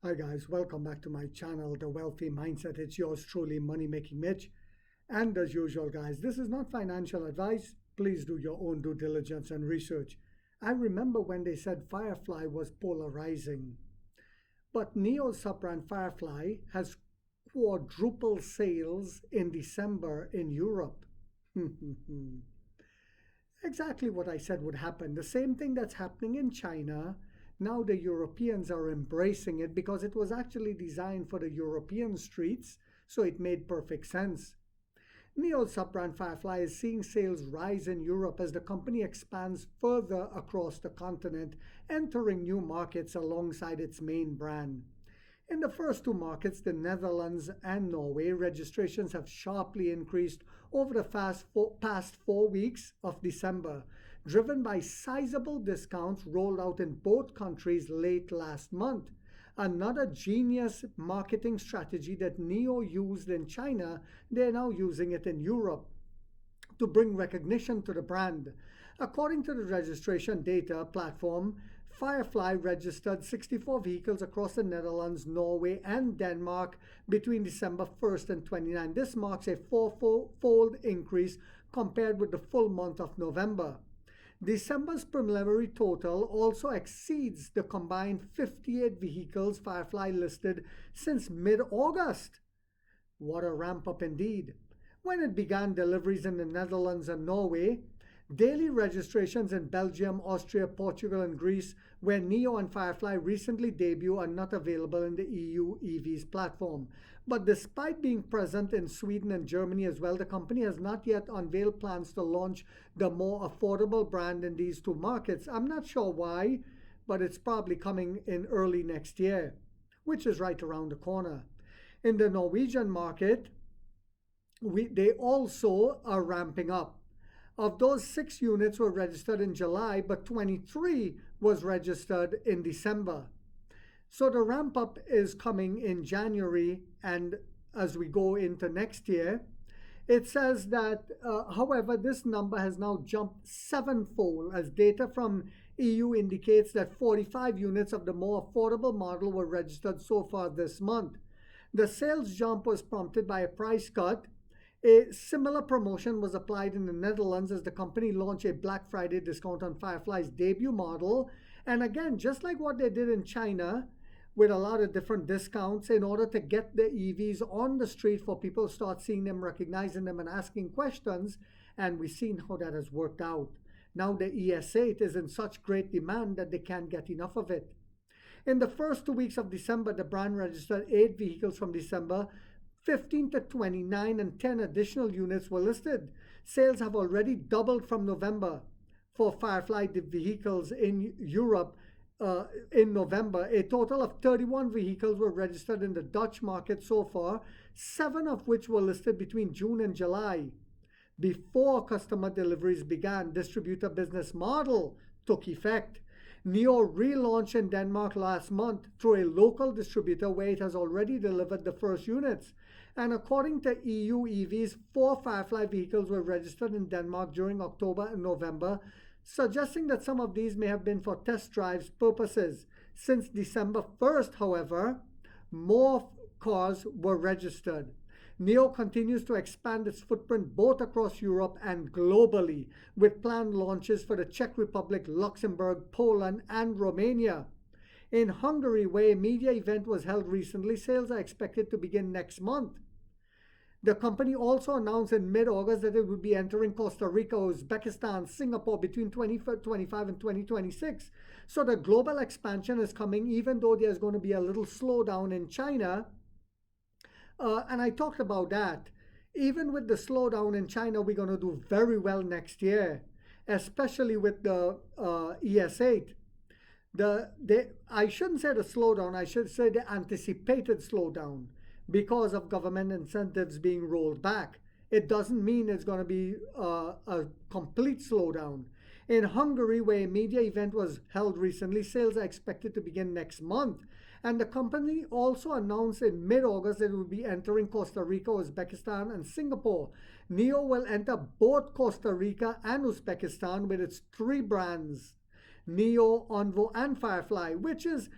Hi guys, welcome back to my channel, The Wealthy Mindset. It's yours truly, Money Making Mitch. And as usual, guys, this is not financial advice. Please do your own due diligence and research. I remember when they said Firefly was polarizing, but Neo's sub-brand Firefly has quadrupled sales in December in Europe. Exactly what I said would happen. The same thing that's happening in China. Now the Europeans are embracing it because it was actually designed for the European streets, so it made perfect sense. Neo's sub-brand Firefly is seeing sales rise in Europe as the company expands further across the continent, entering new markets alongside its main brand. In the first two markets, the Netherlands and Norway, registrations have sharply increased over the past 4 weeks of December, driven by sizable discounts rolled out in both countries late last month. Another genius marketing strategy that Neo used in China, they're now using it in Europe to bring recognition to the brand. According to the registration data platform, Firefly registered 64 vehicles across the Netherlands, Norway, and Denmark between December 1st and 29. This marks a four-fold increase compared with the full month of November. December's preliminary total also exceeds the combined 58 vehicles Firefly listed since mid-August. What a ramp up indeed. When it began deliveries in the Netherlands and Norway, daily registrations in Belgium, Austria, Portugal, and Greece, where Neo and Firefly recently debuted, are not available in the EU EVs platform. But despite being present in Sweden and Germany as well, the company has not yet unveiled plans to launch the more affordable brand in these two markets. I'm not sure why, but it's probably coming in early next year, which is right around the corner. In the Norwegian market, they also are ramping up. Of those, 6 units were registered in July, but 23 was registered in December. So the ramp up is coming in January and as we go into next year. It says that, however, this number has now jumped sevenfold as data from EU indicates that 45 units of the more affordable model were registered so far this month. The sales jump was prompted by a price cut. A similar promotion was applied in the Netherlands as the company launched a Black Friday discount on Firefly's debut model. And again, just like what they did in China, with a lot of different discounts in order to get the EVs on the street for people to start seeing them, recognizing them, and asking questions. And we've seen how that has worked out. Now the ES8 is in such great demand that they can't get enough of it. In the first 2 weeks of December, the brand registered 8 vehicles from December 15 to 29, and 10 additional units were listed. Sales have already doubled from November for Firefly vehicles in Europe. In November, a total of 31 vehicles were registered in the Dutch market so far, 7 of which were listed between June and July. Before customer deliveries began, distributor business model took effect. Neo relaunched in Denmark last month through a local distributor where it has already delivered the first units. And according to EU EVs, 4 Firefly vehicles were registered in Denmark during October and November, suggesting that some of these may have been for test drives purposes. Since December 1st, however, more cars were registered. Neo continues to expand its footprint both across Europe and globally, with planned launches for the Czech Republic, Luxembourg, Poland, and Romania. In Hungary, where a media event was held recently, sales are expected to begin next month. The company also announced in mid-August that it would be entering Costa Rica, Uzbekistan, Singapore between 2025 and 2026. So the global expansion is coming, even though there's going to be a little slowdown in China. And I talked about that. Even with the slowdown in China, we're going to do very well next year, especially with the ES8. I shouldn't say the slowdown, I should say the anticipated slowdown, because of government incentives being rolled back. It doesn't mean it's going to be a complete slowdown. In Hungary, where a media event was held recently, sales are expected to begin next month. And the company also announced in mid-August that it will be entering Costa Rica, Uzbekistan, and Singapore. Neo will enter both Costa Rica and Uzbekistan with its 3 brands, Neo, Onvo, and Firefly, which is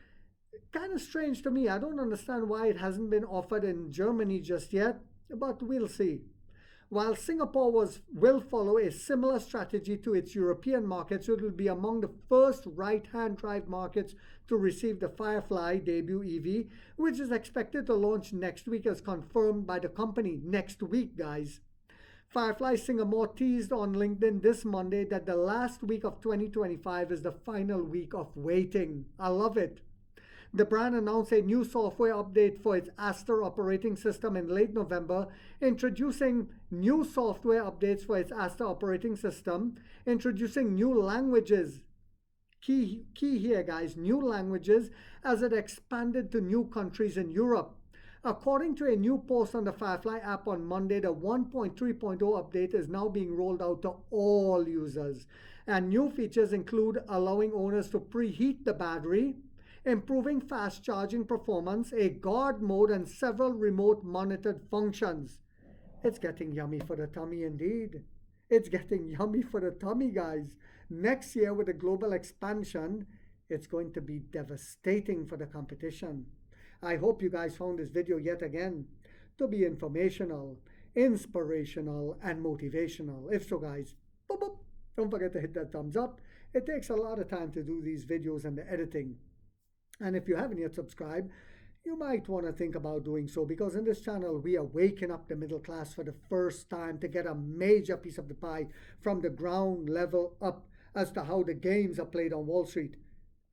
Kind of strange to me. I don't understand why it hasn't been offered in Germany just yet, but we'll see. While Singapore will follow a similar strategy to its European markets, it will be among the first right-hand drive markets to receive the Firefly debut EV, which is expected to launch next week as confirmed by the company next week, guys. Firefly Singapore teased on LinkedIn this Monday that the last week of 2025 is the final week of waiting. I love it. The brand announced a new software update for its Aster operating system in late November, introducing new software updates for its Aster operating system, introducing new languages. Key here, guys, new languages as it expanded to new countries in Europe. According to a new post on the Firefly app on Monday, the 1.3.0 update is now being rolled out to all users. And new features include allowing owners to preheat the battery, improving fast charging performance, a guard mode, and several remote monitored functions. It's getting yummy for the tummy indeed. It's getting yummy for the tummy, guys. Next year, with the global expansion, it's going to be devastating for the competition. I hope you guys found this video yet again to be informational, inspirational, and motivational. If so, guys, boop, boop, don't forget to hit that thumbs up. It takes a lot of time to do these videos and the editing. And if you haven't yet subscribed, you might want to think about doing so, because in this channel we are waking up the middle class for the first time to get a major piece of the pie from the ground level up as to how the games are played on Wall Street.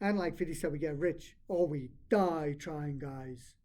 And like 50 said, we get rich or we die trying, guys.